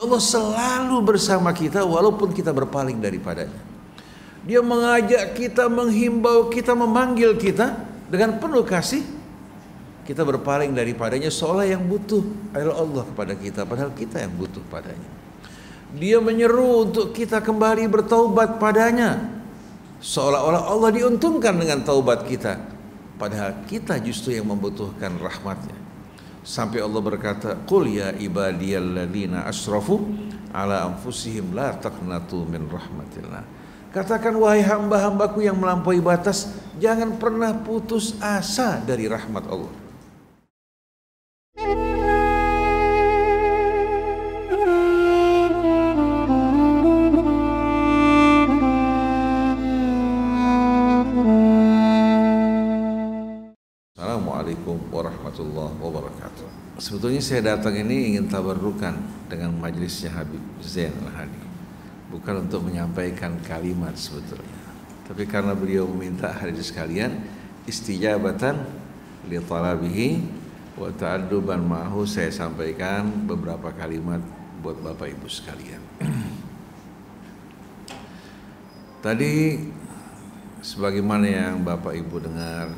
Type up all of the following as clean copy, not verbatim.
Allah selalu bersama kita walaupun kita berpaling daripadanya. Dia mengajak kita, menghimbau kita, memanggil kita dengan penuh kasih. Kita berpaling daripadanya seolah yang butuh adalah Allah kepada kita, padahal kita yang butuh padanya. Dia menyeru untuk kita kembali bertaubat padanya, seolah-olah Allah diuntungkan dengan taubat kita, padahal kita justru yang membutuhkan rahmatnya. Sampai Allah berkata, "Qul ya ibadiyalladzina asrafu ala anfusihim la taqnatu min rahmatillah." Katakan wahai hamba-hambaku yang melampaui batas, jangan pernah putus asa dari rahmat Allah. Assalamualaikum warahmatullahi wabarakatuh. Sebetulnya saya datang ini ingin tabarrukan dengan majelisnya Habib Zain Al-Hadi, bukan untuk menyampaikan kalimat sebetulnya, tapi karena beliau meminta hadirin sekalian istijabatan li talabihi wa ta'adduban ma'ahu, saya sampaikan beberapa kalimat buat Bapak Ibu sekalian. Tadi sebagaimana yang Bapak Ibu dengar,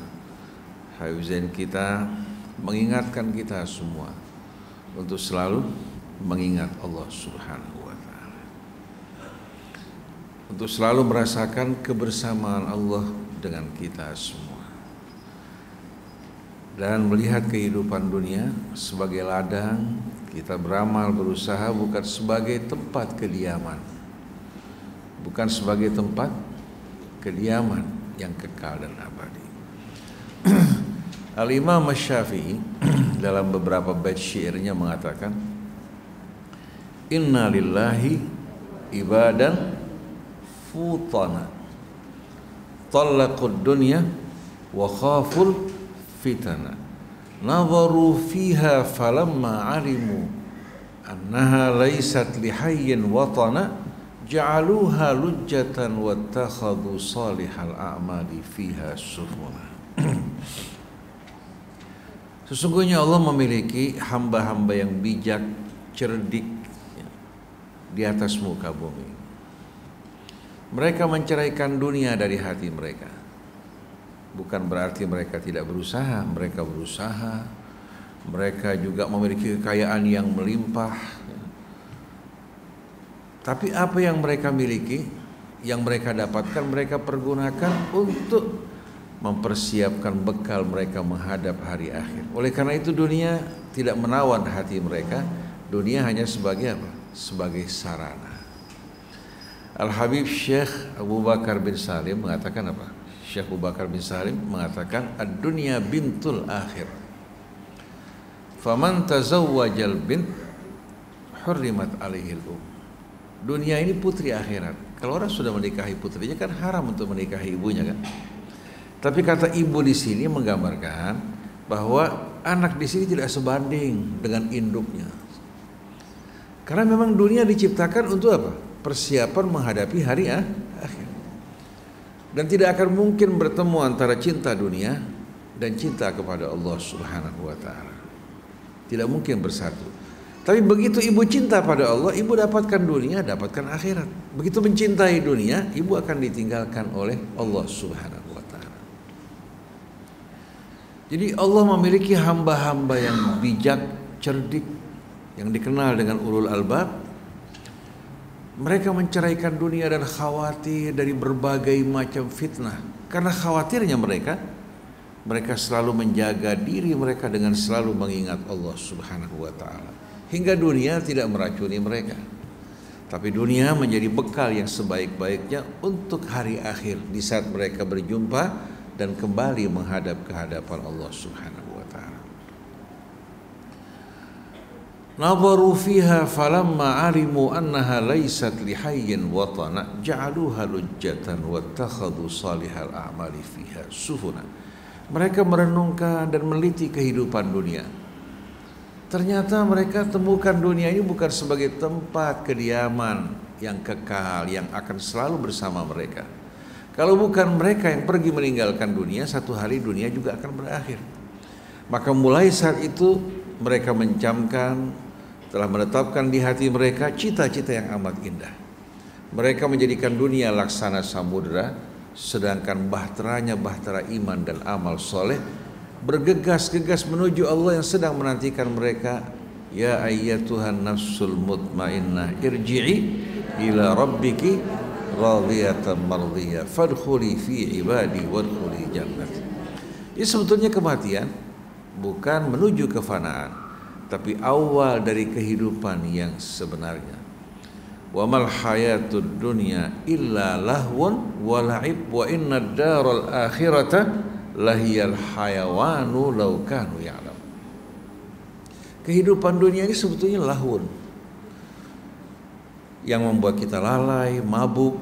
Habib Zain kita mengingatkan kita semua untuk selalu mengingat Allah Subhanahu wa ta'ala, untuk selalu merasakan kebersamaan Allah dengan kita semua, dan melihat kehidupan dunia sebagai ladang kita beramal berusaha, bukan sebagai tempat kediaman, bukan sebagai tempat kediaman yang kekal dan abadi. Al-Imam Asy-Syafi'i dalam beberapa bait syairnya mengatakan, "Inna lillahi ibadan futana talaqud dunya wa khaful fitana nadharu fiha falamma alimu annaha laysat lihayyin watana ja'aluha lujjatan wattakhadhu salihal a'mali fiha sufuna." Sesungguhnya Allah memiliki hamba-hamba yang bijak, cerdik di atas muka bumi. Mereka menceraikan dunia dari hati mereka. Bukan berarti mereka tidak berusaha, mereka berusaha. Mereka juga memiliki kekayaan yang melimpah. Tapi apa yang mereka miliki, yang mereka dapatkan, mereka pergunakan untuk mempersiapkan bekal mereka menghadap hari akhir. Oleh karena itu dunia tidak menawan hati mereka. Dunia hanya sebagai apa? Sebagai sarana. Al-Habib Syekh Abu Bakar bin Salim mengatakan apa? Syekh Abu Bakar bin Salim mengatakan, "Ad-dunya bintul akhir. Faman tazawwajal bint hurrimat alaihil Dunia ini putri akhirat. Kalau orang sudah menikahi putrinya kan haram untuk menikahi ibunya kan? Tapi kata ibu di sini menggambarkan bahwa anak di sini tidak sebanding dengan induknya. Karena memang dunia diciptakan untuk apa? Persiapan menghadapi hari akhir. Dan tidak akan mungkin bertemu antara cinta dunia dan cinta kepada Allah Subhanahu wa ta'ala. Tidak mungkin bersatu. Tapi begitu ibu cinta pada Allah, ibu dapatkan dunia, dapatkan akhirat. Begitu mencintai dunia, ibu akan ditinggalkan oleh Allah Subhanahu. Jadi Allah memiliki hamba-hamba yang bijak, cerdik, yang dikenal dengan ulul albab. Mereka menceraikan dunia dan khawatir dari berbagai macam fitnah. Karena khawatirnya mereka selalu menjaga diri mereka dengan selalu mengingat Allah Subhanahu wa ta'ala. Hingga dunia tidak meracuni mereka. Tapi dunia menjadi bekal yang sebaik-baiknya untuk hari akhir, di saat mereka berjumpa dan kembali menghadap ke hadapan Allah Subhanahu wa ta'ala. Nadharu fiha falamma alimu annaha laysat lihayyin watana ja'aluha lujjatan wattakhadhu salihal a'mali fiha sufuna. Mereka merenungkan dan meliti kehidupan dunia. Ternyata mereka temukan dunia ini bukan sebagai tempat kediaman yang kekal, yang akan selalu bersama mereka. Kalau bukan mereka yang pergi meninggalkan dunia, satu hari dunia juga akan berakhir. Maka mulai saat itu mereka mencamkan telah menetapkan di hati mereka cita-cita yang amat indah. Mereka menjadikan dunia laksana samudera, sedangkan bahteranya bahtera iman dan amal soleh bergegas-gegas menuju Allah yang sedang menantikan mereka. Ya ayyatuhan nafsul mutmainnah irji'i ila rabbiki radiyatan mardiyah fadkhuli fi ibadi wadkhuli jannati. Ini sebetulnya kematian bukan menuju kefanaan, tapi awal dari kehidupan yang sebenarnya. Wa mal hayatud dunya illa lahwun wa la'ib wa innad daral akhirata lahiyal hayawanu law kanu ya'lam. Kehidupan dunia ini sebetulnya lahun, yang membuat kita lalai, mabuk,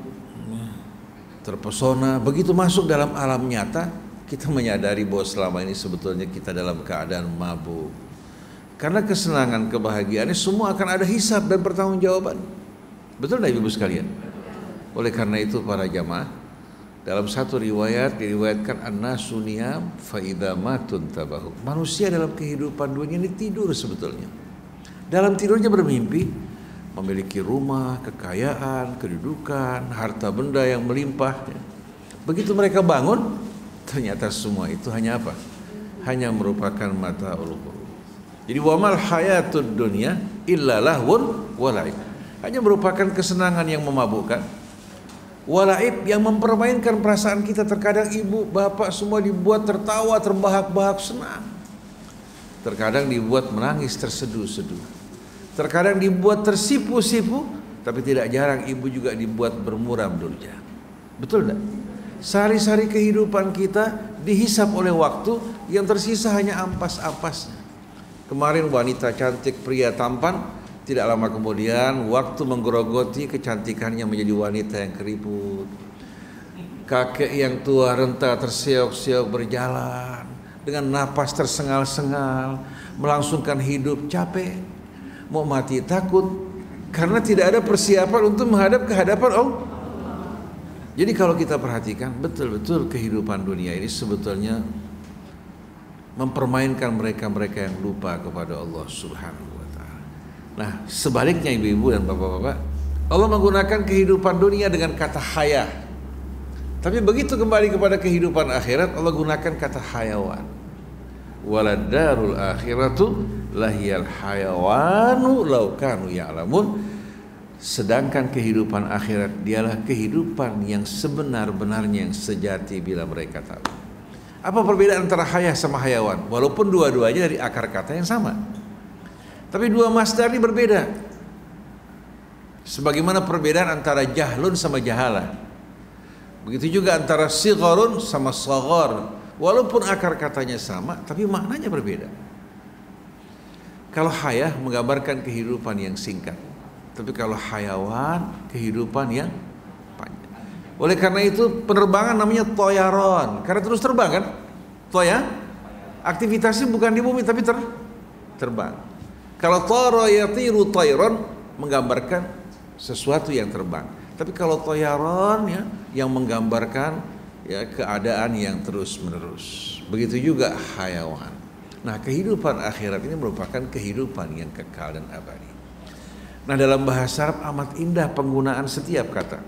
terpesona. Begitu masuk dalam alam nyata, kita menyadari bahwa selama ini sebetulnya kita dalam keadaan mabuk. Karena kesenangan, kebahagiaannya semua akan ada hisab dan pertanggungjawaban. Betul tidak Ibu sekalian? Oleh karena itu para jamaah, dalam satu riwayat diriwayatkan an-nasu niyam fa idza matun tabahu. Manusia dalam kehidupan dunia ini tidur sebetulnya. Dalam tidurnya bermimpi memiliki rumah, kekayaan, kedudukan, harta benda yang melimpah. Begitu mereka bangun, ternyata semua itu hanya apa? Hanya merupakan mata'ul ghurur. Jadi wamal hayatud dunya illa lahwun wa la'ib. Hanya merupakan kesenangan yang memabukkan. Walaib yang mempermainkan perasaan kita. Terkadang ibu, bapak semua dibuat tertawa, terbahak-bahak, senang. Terkadang dibuat menangis, terseduh-seduh. Terkadang dibuat tersipu-sipu, tapi tidak jarang ibu juga dibuat bermuram durja. Betul tidak? Sehari-hari kehidupan kita dihisap oleh waktu, yang tersisa hanya ampas-ampasnya. Kemarin wanita cantik, pria tampan. Tidak lama kemudian waktu menggerogoti kecantikannya menjadi wanita yang keriput. Kakek yang tua renta terseok-seok berjalan dengan napas tersengal-sengal, melangsungkan hidup capek, mau mati takut karena tidak ada persiapan untuk menghadap ke hadapan Allah. Jadi kalau kita perhatikan betul-betul kehidupan dunia ini sebetulnya mempermainkan mereka-mereka yang lupa kepada Allah Subhanahu. Nah, sebaliknya ibu-ibu dan bapak-bapak, Allah menggunakan kehidupan dunia dengan kata haya. Tapi begitu kembali kepada kehidupan akhirat, Allah gunakan kata hayawan. Waladarul akhiratu lahiyal hayawanu law kanu ya'lamun. Sedangkan kehidupan akhirat dialah kehidupan yang sebenar-benarnya, yang sejati bila mereka tahu. Apa perbedaan antara haya sama hayawan? Walaupun dua-duanya dari akar kata yang sama, tapi dua masdar ini berbeda. Sebagaimana perbedaan antara jahlun sama jahalah, begitu juga antara sigharun sama saghar. Walaupun akar katanya sama, tapi maknanya berbeda. Kalau hayah menggambarkan kehidupan yang singkat, tapi kalau hayawan kehidupan yang panjang. Oleh karena itu penerbangan namanya toyaron, karena terus terbang kan. Toya, aktivitasnya bukan di bumi tapi terbang. Kalau tara yatiru tayran menggambarkan sesuatu yang terbang. Tapi kalau toyaron ya yang menggambarkan ya keadaan yang terus-menerus. Begitu juga hayawan. Nah, kehidupan akhirat ini merupakan kehidupan yang kekal dan abadi. Nah, dalam bahasa Arab amat indah penggunaan setiap kata.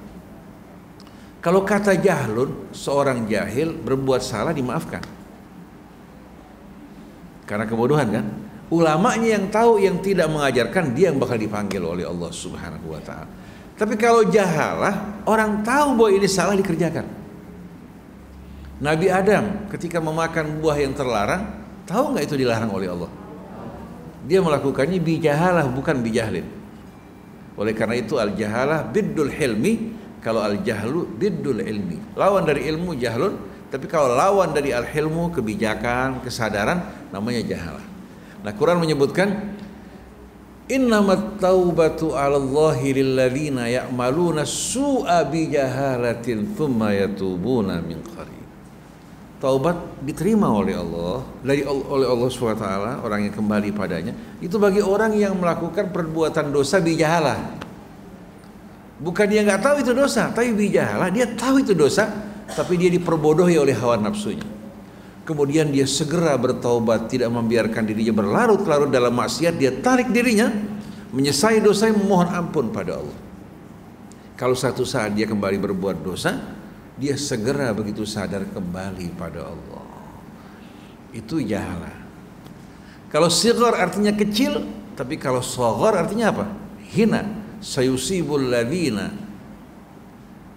Kalau kata jahlun, seorang jahil berbuat salah dimaafkan. Karena kebodohan kan? Ulamanya yang tahu, yang tidak mengajarkan, dia yang bakal dipanggil oleh Allah Subhanahu wa ta'ala. Tapi kalau jahalah, orang tahu bahwa ini salah dikerjakan. Nabi Adam ketika memakan buah yang terlarang, tahu nggak itu dilarang oleh Allah? Dia melakukannya bijahalah, bukan bijahlin. Oleh karena itu al-jahalah biddul hilmi, kalau al-jahlu biddul ilmi. Lawan dari ilmu jahlun, tapi kalau lawan dari al-hilmu, kebijakan, kesadaran, namanya jahalah. Nah, Quran menyebutkan innamat taubatu 'alallahi lilladzina ya'maluna su'a bijahalatin tsumma yatubuna min qarib. Taubat diterima oleh Allah oleh Allah SWT, orang yang kembali padanya itu bagi orang yang melakukan perbuatan dosa bijahalah. Bukan dia nggak tahu itu dosa, tapi bijahalah, dia tahu itu dosa, tapi dia diperbodohi oleh hawa nafsunya. Kemudian dia segera bertaubat, tidak membiarkan dirinya berlarut-larut dalam maksiat, dia tarik dirinya, menyesali dosa, memohon ampun pada Allah. Kalau satu saat dia kembali berbuat dosa, dia segera begitu sadar kembali pada Allah. Itu jahala. Kalau sighar artinya kecil, tapi kalau shaghar artinya apa? Hina. Sayusibul ladzina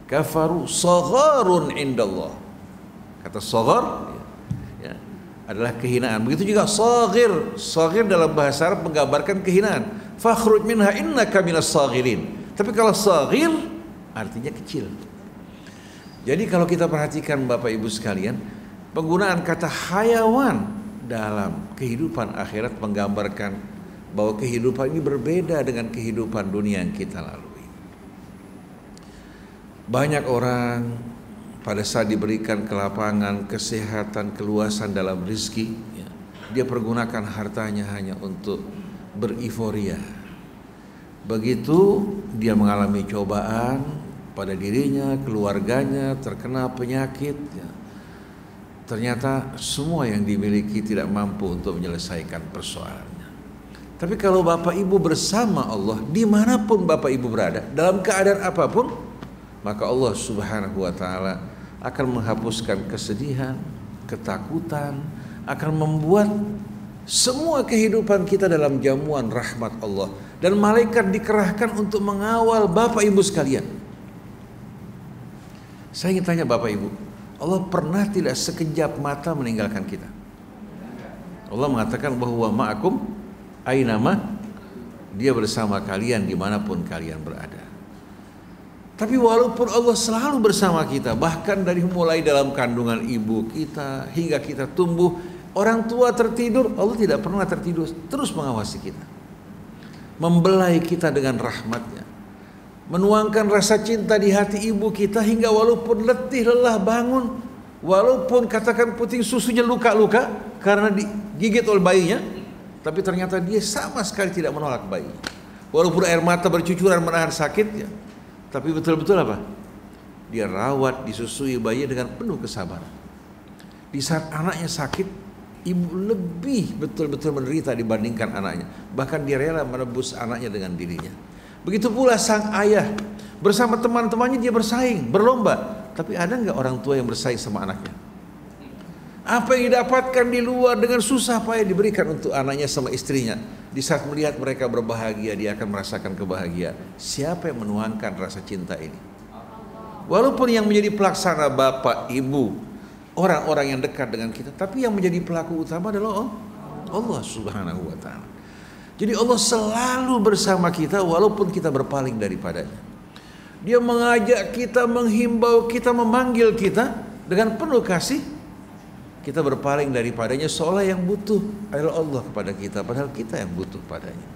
kafaru sagharun indallah. Kata saghar ya, adalah kehinaan. Begitu juga saghir. Saghir dalam bahasa Arab menggambarkan kehinaan. Fakhruj minha innaka minas saghirin. Tapi kalau saghir artinya kecil. Jadi kalau kita perhatikan Bapak Ibu sekalian, penggunaan kata hayawan dalam kehidupan akhirat menggambarkan bahwa kehidupan ini berbeda dengan kehidupan dunia yang kita lalui. Banyak orang pada saat diberikan kelapangan, kesehatan, keluasan dalam rezeki, ya, dia pergunakan hartanya hanya untuk beriforia. Begitu dia mengalami cobaan pada dirinya, keluarganya, terkena penyakit, ya, ternyata semua yang dimiliki tidak mampu untuk menyelesaikan persoalannya. Tapi kalau Bapak Ibu bersama Allah, dimanapun Bapak Ibu berada, dalam keadaan apapun, maka Allah Subhanahu wa Ta'ala akan menghapuskan kesedihan, ketakutan, akan membuat semua kehidupan kita dalam jamuan rahmat Allah, dan malaikat dikerahkan untuk mengawal Bapak Ibu sekalian. Saya ingin tanya Bapak Ibu, Allah pernah tidak sekejap mata meninggalkan kita? Allah mengatakan bahwa ma'akum ainama, dia bersama kalian dimanapun kalian berada. Tapi walaupun Allah selalu bersama kita, bahkan dari mulai dalam kandungan ibu kita hingga kita tumbuh, orang tua tertidur, Allah tidak pernah tertidur, terus mengawasi kita, membelai kita dengan rahmatnya, menuangkan rasa cinta di hati ibu kita hingga walaupun letih lelah bangun, walaupun katakan puting susunya luka-luka karena digigit oleh bayinya, tapi ternyata dia sama sekali tidak menolak bayi. Walaupun air mata bercucuran menahan sakitnya, tapi betul-betul apa? Dia rawat, disusui bayi dengan penuh kesabaran. Di saat anaknya sakit, ibu lebih betul-betul menderita dibandingkan anaknya. Bahkan dia rela menebus anaknya dengan dirinya. Begitu pula sang ayah, bersama teman-temannya dia bersaing, berlomba. Tapi ada nggak orang tua yang bersaing sama anaknya? Apa yang didapatkan di luar dengan susah payah diberikan untuk anaknya sama istrinya. Di saat melihat mereka berbahagia, dia akan merasakan kebahagiaan. Siapa yang menuangkan rasa cinta ini? Walaupun yang menjadi pelaksana bapak, ibu, orang-orang yang dekat dengan kita, tapi yang menjadi pelaku utama adalah Allah Subhanahu wa Ta'ala. Jadi Allah selalu bersama kita walaupun kita berpaling daripadanya. Dia mengajak kita, menghimbau kita, memanggil kita dengan penuh kasih. Kita berpaling daripadanya seolah yang butuh adalah Allah kepada kita, padahal kita yang butuh padanya.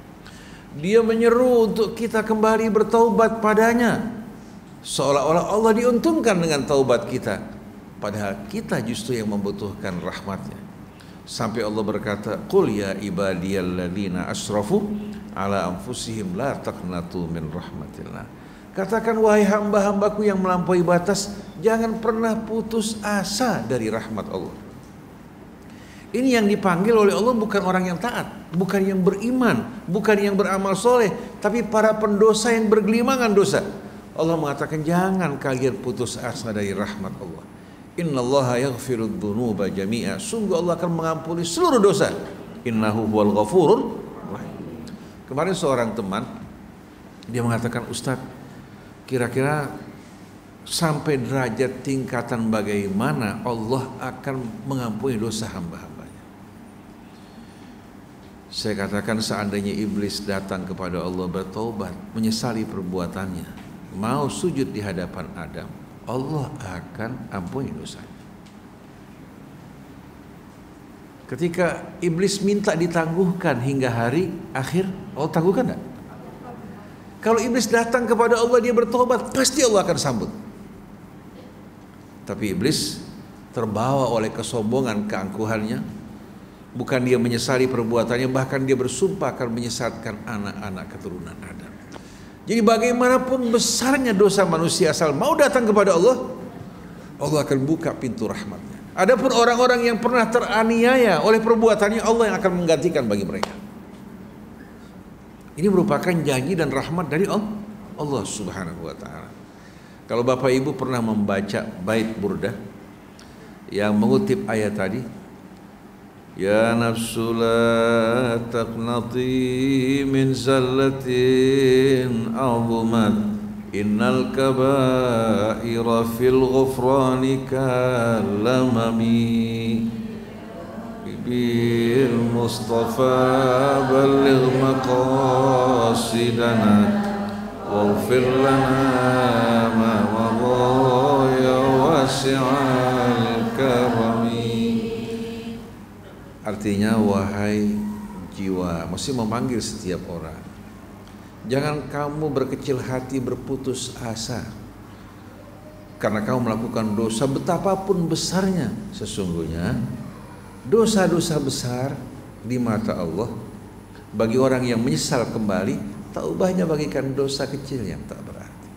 Dia menyeru untuk kita kembali bertaubat padanya, seolah-olah Allah diuntungkan dengan taubat kita, padahal kita justru yang membutuhkan rahmatnya. Sampai Allah berkata, "Qul ya ibadiyalladzina asrafu ala anfusihim la taqnatu min rahmatillah." Katakan wahai hamba-hambaku yang melampaui batas, jangan pernah putus asa dari rahmat Allah. Ini yang dipanggil oleh Allah bukan orang yang taat, bukan yang beriman, bukan yang beramal soleh, tapi para pendosa yang bergelimangan dosa. Allah mengatakan jangan kalian putus asa dari rahmat Allah. Innallaha yaghfirudz dzunuba jami'a. Sungguh Allah akan mengampuni seluruh dosa. Innahu huwal ghafurur rahim. Kemarin seorang teman dia mengatakan, "Ustaz, kira-kira sampai derajat tingkatan bagaimana Allah akan mengampuni dosa hamba-hambanya?" Saya katakan seandainya iblis datang kepada Allah bertobat, menyesali perbuatannya, mau sujud di hadapan Adam, Allah akan ampuni dosanya. Ketika iblis minta ditangguhkan hingga hari akhir, Allah tangguhkan enggak? Kalau iblis datang kepada Allah dia bertobat, pasti Allah akan sambut. Tapi iblis terbawa oleh kesombongan, keangkuhannya. Bukan dia menyesali perbuatannya, bahkan dia bersumpah akan menyesatkan anak-anak keturunan Adam. Jadi bagaimanapun besarnya dosa manusia asal mau datang kepada Allah, Allah akan buka pintu rahmatnya. Adapun orang-orang yang pernah teraniaya oleh perbuatannya, Allah yang akan menggantikan bagi mereka. Ini merupakan janji dan rahmat dari Allah Subhanahu wa taala. Kalau Bapak Ibu pernah membaca bait burdah yang mengutip ayat tadi, ya nafsu la taqnati min zallatin azumat innal kabaira fil ghufrani kalamami bil mustafa balligh maqasidana waghfir lana ma madha ya wasi'al karami. Artinya, wahai jiwa, mesti memanggil setiap orang. Jangan kamu berkecil hati, berputus asa karena kamu melakukan dosa betapapun besarnya. Sesungguhnya dosa-dosa besar di mata Allah bagi orang yang menyesal kembali, taubahnya bagikan dosa kecil yang tak berarti.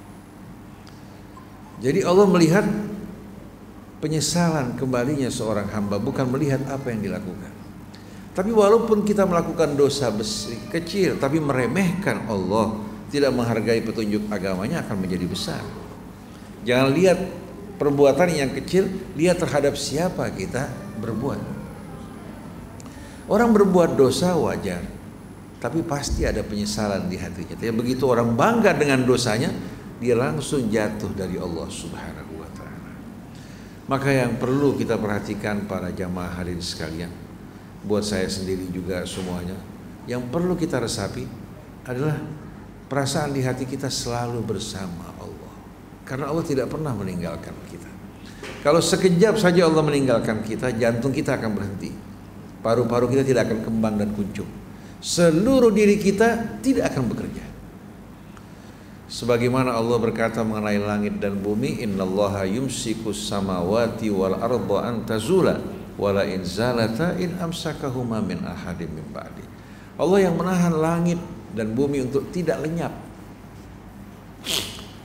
Jadi Allah melihat penyesalan kembalinya seorang hamba, bukan melihat apa yang dilakukan. Tapi walaupun kita melakukan dosa kecil tapi meremehkan Allah, tidak menghargai petunjuk agamanya, akan menjadi besar. Jangan lihat perbuatan yang kecil, lihat terhadap siapa kita berbuat. Orang berbuat dosa wajar, tapi pasti ada penyesalan di hatinya. Tapi begitu orang bangga dengan dosanya, dia langsung jatuh dari Allah Subhanahu wa taala. Maka yang perlu kita perhatikan para jamaah hadirin sekalian, buat saya sendiri juga semuanya, yang perlu kita resapi adalah perasaan di hati kita selalu bersama Allah. Karena Allah tidak pernah meninggalkan kita. Kalau sekejap saja Allah meninggalkan kita, jantung kita akan berhenti, paru-paru kita tidak akan kembang dan kuncup, seluruh diri kita tidak akan bekerja. Sebagaimana Allah berkata mengenai langit dan bumi, innallaha yumsikus samawati wal arda an tazula wala in zalata in amsakahuma min ahadim min ba'di. Allah yang menahan langit dan bumi untuk tidak lenyap.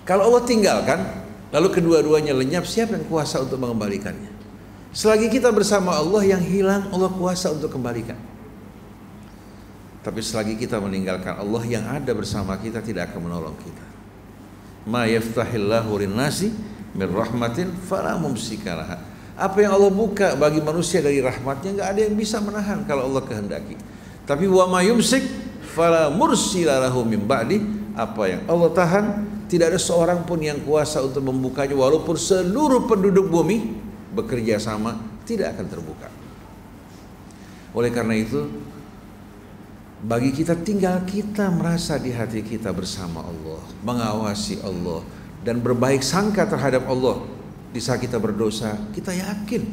Kalau Allah tinggalkan, lalu kedua-duanya lenyap, siapa yang kuasa untuk mengembalikannya? Selagi kita bersama Allah, yang hilang Allah kuasa untuk kembalikan. Tapi selagi kita meninggalkan Allah, yang ada bersama kita tidak akan menolong kita. Ma yaftahillahu lin-nasi min rahmatin fala mumsika laha. Apa yang Allah buka bagi manusia dari rahmatnya, nggak ada yang bisa menahan kalau Allah kehendaki. Tapi wa ma yumsik fala mursila lahu min ba'di. Apa yang Allah tahan, tidak ada seorang pun yang kuasa untuk membukanya, walaupun seluruh penduduk bumi bekerja sama, tidak akan terbuka. Oleh karena itu, bagi kita tinggal kita merasa di hati kita bersama Allah, mengawasi Allah dan berbaik sangka terhadap Allah. Di saat kita berdosa, kita yakin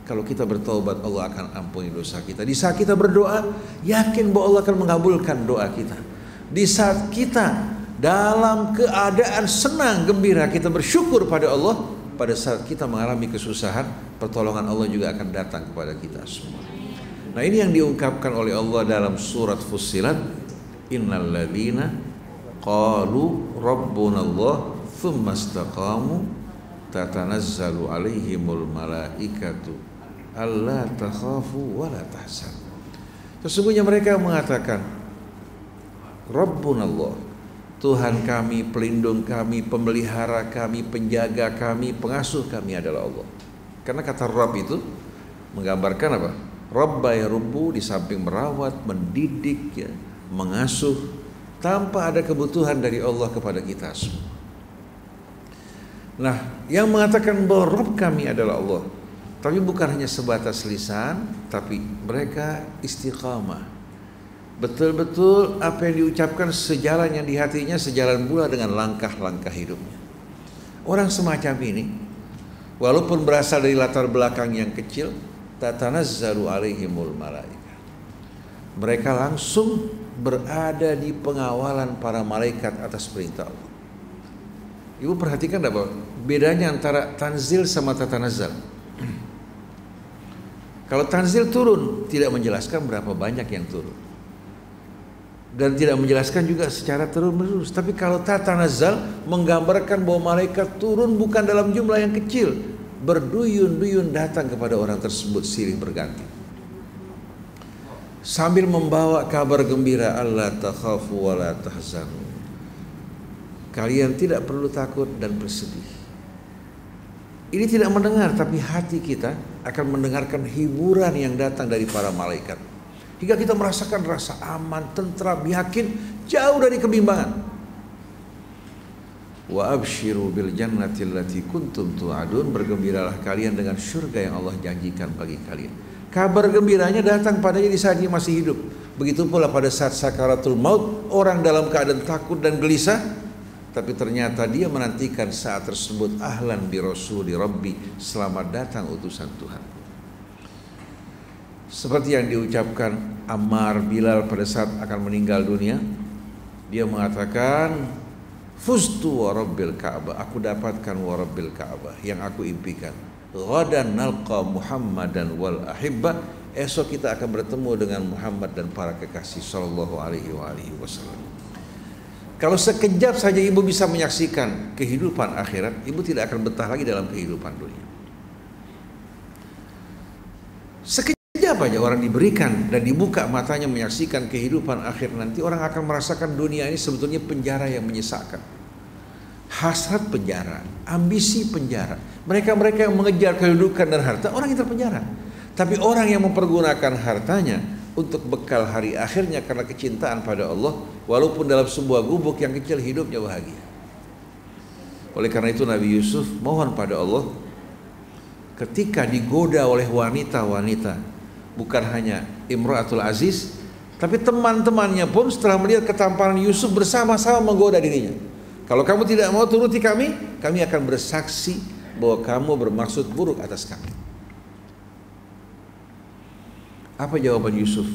kalau kita bertobat Allah akan ampuni dosa kita. Di saat kita berdoa, yakin bahwa Allah akan mengabulkan doa kita. Di saat kita dalam keadaan senang gembira, kita bersyukur pada Allah. Pada saat kita mengalami kesusahan, pertolongan Allah juga akan datang kepada kita semua. Nah, ini yang diungkapkan oleh Allah dalam surat Fussilat, innal ladzina qalu rabbunallah tsumma istaqamu tatanazzalu alaihimul malaikatu alla takhafu wa la tahzanu. Sesungguhnya mereka mengatakan, Rabbunallah, Tuhan kami, pelindung kami, pemelihara kami, penjaga kami, pengasuh kami adalah Allah. Karena kata Rabb itu menggambarkan apa? Rabba yarubbu, di samping merawat, mendidik, ya, mengasuh, tanpa ada kebutuhan dari Allah kepada kita semua. Nah, yang mengatakan bahwa Rabb kami adalah Allah, tapi bukan hanya sebatas lisan, tapi mereka istiqamah. Betul-betul apa yang diucapkan sejalan yang di hatinya, sejalan pula dengan langkah-langkah hidupnya. Orang semacam ini, walaupun berasal dari latar belakang yang kecil, tatanazzalu alaihimul malaikah. Mereka langsung berada di pengawalan para malaikat atas perintah Allah. Ibu perhatikan enggak bahwa bedanya antara tanzil sama tatanazzal? Kalau tanzil turun, tidak menjelaskan berapa banyak yang turun, dan tidak menjelaskan juga secara terus-menerus. Tapi kalau tatanazzal menggambarkan bahwa malaikat turun bukan dalam jumlah yang kecil, berduyun-duyun datang kepada orang tersebut silih berganti. sambil membawa kabar gembira, Allah takhafu wa la tahzanu. Kalian tidak perlu takut dan bersedih. Ini tidak mendengar, tapi hati kita akan mendengarkan hiburan yang datang dari para malaikat. Hingga kita merasakan rasa aman, tentram, yakin, jauh dari kebimbangan. Wa abshiru bil jannati allati kuntum tu'adun, bergembiralah kalian dengan surga yang Allah janjikan bagi kalian. Kabar gembiranya datang padanya di saat dia masih hidup. Begitu pula pada saat sakaratul maut, orang dalam keadaan takut dan gelisah, tapi ternyata dia menantikan saat tersebut, ahlan bi rasuli rabbi, selamat datang utusan Tuhan. Seperti yang diucapkan Ammar Bilal pada saat akan meninggal dunia, dia mengatakan, fustu wa rabbil Ka'bah, aku dapatkan wa rabbil Ka'bah yang aku impikan. Ghadan nalqa Muhammadan wal ahibba, esok kita akan bertemu dengan Muhammad dan para kekasih sallallahu alaihi wasallam. Kalau sekejap saja ibu bisa menyaksikan kehidupan akhirat, ibu tidak akan betah lagi dalam kehidupan dunia. Sekejap aja orang diberikan dan dibuka matanya menyaksikan kehidupan akhir nanti, orang akan merasakan dunia ini sebetulnya penjara yang menyesakkan. Hasrat penjara, ambisi penjara. Mereka-mereka yang mengejar kedudukan dan harta, orang yang terpenjara. Tapi orang yang mempergunakan hartanya untuk bekal hari akhirnya karena kecintaan pada Allah, walaupun dalam sebuah gubuk yang kecil hidupnya bahagia. Oleh karena itu Nabi Yusuf mohon pada Allah ketika digoda oleh wanita-wanita, bukan hanya Imra'atul Aziz, tapi teman-temannya pun setelah melihat ketampanan Yusuf bersama-sama menggoda dirinya. Kalau kamu tidak mau turuti kami, kami akan bersaksi bahwa kamu bermaksud buruk atas kami. Apa jawaban Yusuf?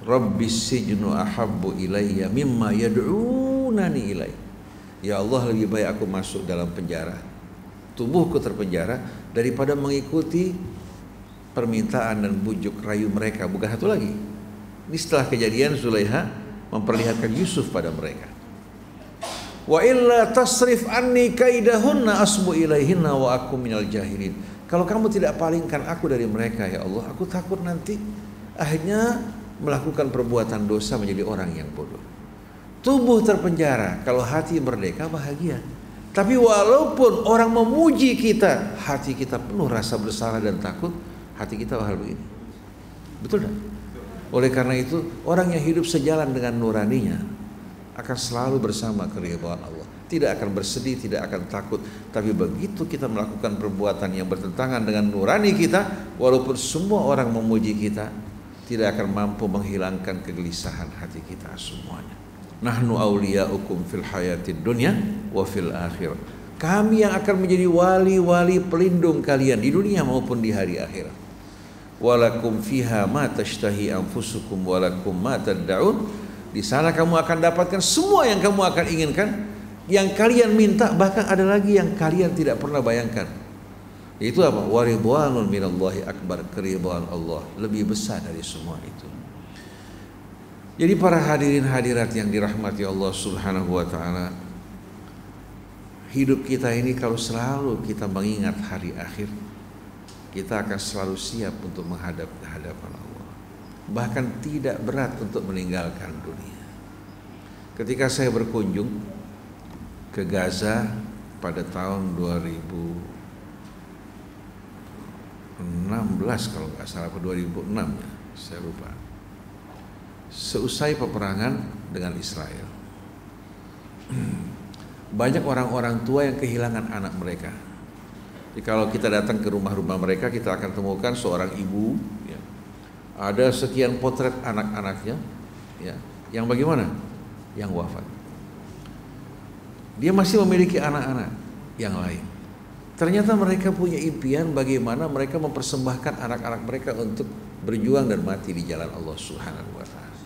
Rabbis sijnu ahabbu ilayya mimma yad'unani ilaih. Ya Allah, lebih baik aku masuk dalam penjara, tubuhku terpenjara, daripada mengikuti permintaan dan bujuk rayu mereka. Bukan satu lagi. Ini setelah kejadian Zulaiha memperlihatkan Yusuf pada mereka. Wa illa tasrif anni kaidahunna asbu ilaihinna wa aku minal jahilin. Kalau kamu tidak palingkan aku dari mereka ya Allah, aku takut nanti akhirnya melakukan perbuatan dosa menjadi orang yang bodoh. Tubuh terpenjara, kalau hati merdeka bahagia. Tapi walaupun orang memuji kita, hati kita penuh rasa bersalah dan takut, hati kita bakal begini. Betul tak? Oleh karena itu, orang yang hidup sejalan dengan nuraninya akan selalu bersama keridhaan Allah. Tidak akan bersedih, tidak akan takut. Tapi begitu kita melakukan perbuatan yang bertentangan dengan nurani kita, walaupun semua orang memuji kita, tidak akan mampu menghilangkan kegelisahan hati kita semuanya. Nahnu awliya'ukum fil hayatid dunya wa fil akhirah. Kami yang akan menjadi wali-wali pelindung kalian di dunia maupun di hari akhirat. Walakum fiha ma tashtahi anfusukum walakum ma tad'un. Di sana kamu akan dapatkan semua yang kamu akan inginkan, yang kalian minta, bahkan ada lagi yang kalian tidak pernah bayangkan. Itu apa? Waridwanun minallahi akbar, keridhaan Allah lebih besar dari semua itu. Jadi para hadirin hadirat yang dirahmati Allah Subhanahu wa taala, hidup kita ini kalau selalu kita mengingat hari akhir, kita akan selalu siap untuk menghadap ke hadapan Allah. Bahkan tidak berat untuk meninggalkan dunia. Ketika saya berkunjung ke Gaza pada tahun 2016 kalau nggak salah, 2006 ya, saya lupa. Seusai peperangan dengan Israel, banyak orang-orang tua yang kehilangan anak mereka. Jadi kalau kita datang ke rumah-rumah mereka, kita akan temukan seorang ibu, ya, ada sekian potret anak-anaknya, ya, yang bagaimana? Yang wafat. Dia masih memiliki anak-anak yang lain. Ternyata mereka punya impian bagaimana mereka mempersembahkan anak-anak mereka untuk berjuang dan mati di jalan Allah Subhanahu wa taala.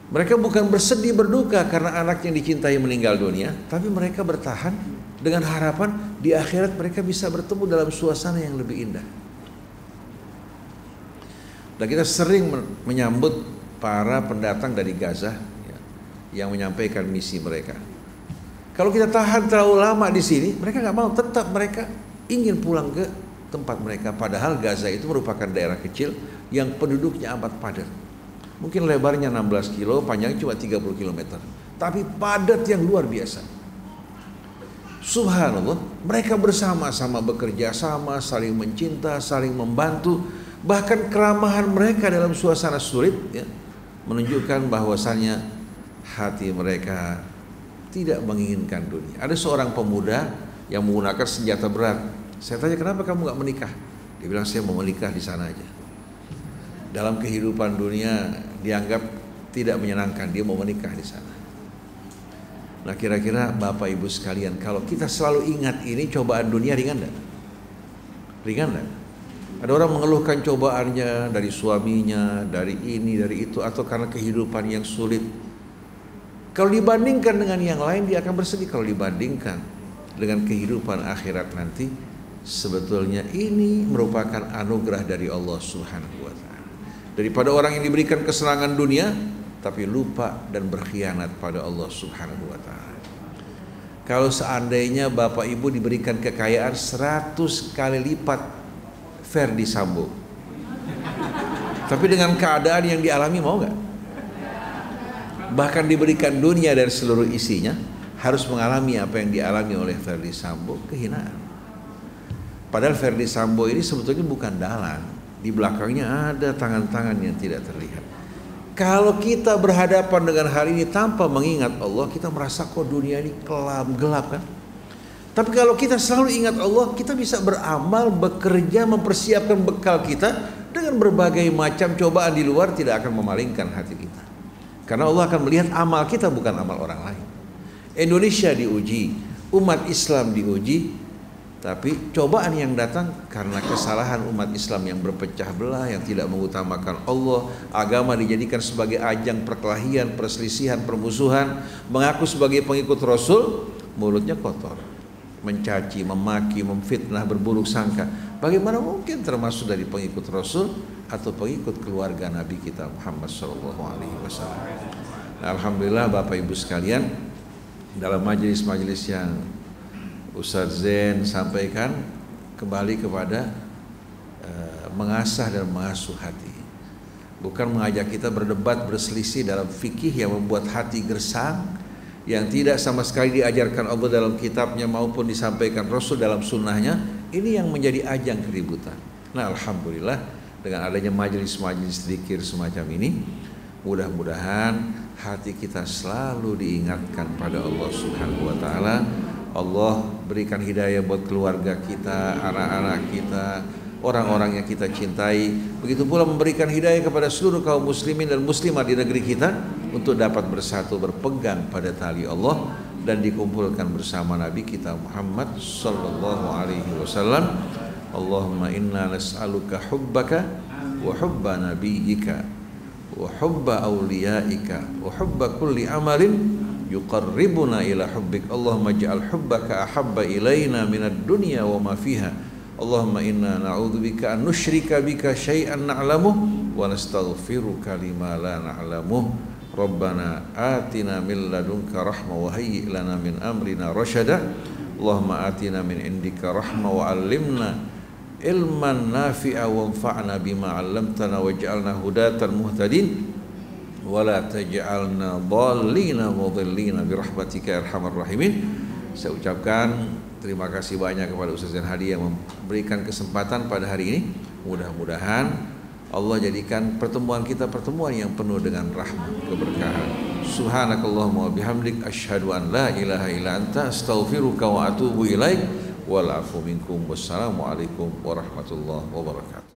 Mereka bukan bersedih berduka karena anak yang dicintai meninggal dunia, tapi mereka bertahan dengan harapan di akhirat mereka bisa bertemu dalam suasana yang lebih indah. Dan kita sering menyambut para pendatang dari Gaza, ya, yang menyampaikan misi mereka. Kalau kita tahan terlalu lama di sini, mereka nggak mau, tetap mereka ingin pulang ke tempat mereka. Padahal Gaza itu merupakan daerah kecil yang penduduknya amat padat. Mungkin lebarnya 16 kilo, panjangnya cuma 30 km. Tapi padat yang luar biasa. Subhanallah, mereka bersama-sama bekerja sama, saling mencinta, saling membantu. Bahkan keramahan mereka dalam suasana sulit ya, menunjukkan bahwasannya hati mereka tidak menginginkan dunia. Ada seorang pemuda yang menggunakan senjata berat. Saya tanya, kenapa kamu gak menikah? Dia bilang, saya mau menikah di sana aja. Dalam kehidupan dunia dianggap tidak menyenangkan, dia mau menikah di sana. Nah, kira-kira Bapak Ibu sekalian, kalau kita selalu ingat ini, cobaan dunia ringan enggak? Ringan enggak? Ada orang mengeluhkan cobaannya dari suaminya, dari ini, dari itu, atau karena kehidupan yang sulit. Kalau dibandingkan dengan yang lain, dia akan bersedih. Kalau dibandingkan dengan kehidupan akhirat nanti, sebetulnya ini merupakan anugerah dari Allah Subhanahu wa Ta'ala. Daripada orang yang diberikan kesenangan dunia tapi lupa dan berkhianat pada Allah Subhanahu wa Ta'ala. Kalau seandainya Bapak Ibu diberikan kekayaan 100 kali lipat Ferdi Sambo, tapi dengan keadaan yang dialami, mau nggak? Bahkan diberikan dunia dan seluruh isinya, harus mengalami apa yang dialami oleh Ferdi Sambo, kehinaan. Padahal Ferdi Sambo ini sebetulnya bukan dalang, di belakangnya ada tangan-tangan yang tidak terlihat. Kalau kita berhadapan dengan hal ini tanpa mengingat Allah, kita merasa kok dunia ini kelam, gelap kan? Tapi kalau kita selalu ingat Allah, kita bisa beramal, bekerja, mempersiapkan bekal kita dengan berbagai macam cobaan di luar tidak akan memalingkan hati kita. Karena Allah akan melihat amal kita, bukan amal orang lain. Indonesia diuji, umat Islam diuji, tapi cobaan yang datang karena kesalahan umat Islam yang berpecah belah, yang tidak mengutamakan Allah. Agama dijadikan sebagai ajang perkelahian, perselisihan, permusuhan. Mengaku sebagai pengikut Rasul, mulutnya kotor, mencaci, memaki, memfitnah, berburuk sangka. Bagaimana mungkin termasuk dari pengikut Rasul atau pengikut keluarga Nabi kita Muhammad SAW. Alhamdulillah Bapak Ibu sekalian, dalam majelis-majelis yang Ustaz Zain sampaikan, kembali kepada mengasah dan mengasuh hati. Bukan mengajak kita berdebat, berselisih dalam fikih yang membuat hati gersang, yang tidak sama sekali diajarkan Allah dalam kitabnya maupun disampaikan Rasul dalam sunnahnya. Ini yang menjadi ajang keributan. Nah, alhamdulillah dengan adanya majelis-majelis zikir semacam ini, mudah-mudahan hati kita selalu diingatkan pada Allah Subhanahu wa Ta'ala. Allah berikan hidayah buat keluarga kita, anak-anak kita, orang-orang yang kita cintai. Begitu pula memberikan hidayah kepada seluruh kaum muslimin dan muslimah di negeri kita untuk dapat bersatu, berpegang pada tali Allah dan dikumpulkan bersama Nabi kita Muhammad sallallahu alaihi wasallam. Allahumma inna nas'aluka hubbaka wa hubba nabiyyika wa hubba awliyaika wa hubba kulli amalin yuqarribuna ila hubbik. Allahumma ja'al hubbaka ahabba ilaina minad dunya wa ma fiha. Allahumma inna na'udzubika an nusyrika bika syai'an na'lamuh wa nastaghfiruka lima la na'lamuh. Rabbana atina min ladunka rahmah wa hayyi' lana min amrina rasyada. Allahumma atina min indika rahmah wa 'allimna ilman nafi'a wa anfa'na bima 'allamtana waj'alna hudatan muhtadin wala taj'alna dhallina mudhillina birahmatika ya arhamar rahimin. Saya ucapkan terima kasih banyak kepada Ustaz Zain Hadi yang memberikan kesempatan pada hari ini. Mudah-mudahan Allah jadikan pertemuan kita pertemuan yang penuh dengan rahmat, keberkahan. Subhanakallahumma wa bihamdik asyhadu an la ilaha illa anta astaghfiruka wa atubu ilaik. Wal afu minkum. Wassalamualaikum warahmatullahi wabarakatuh.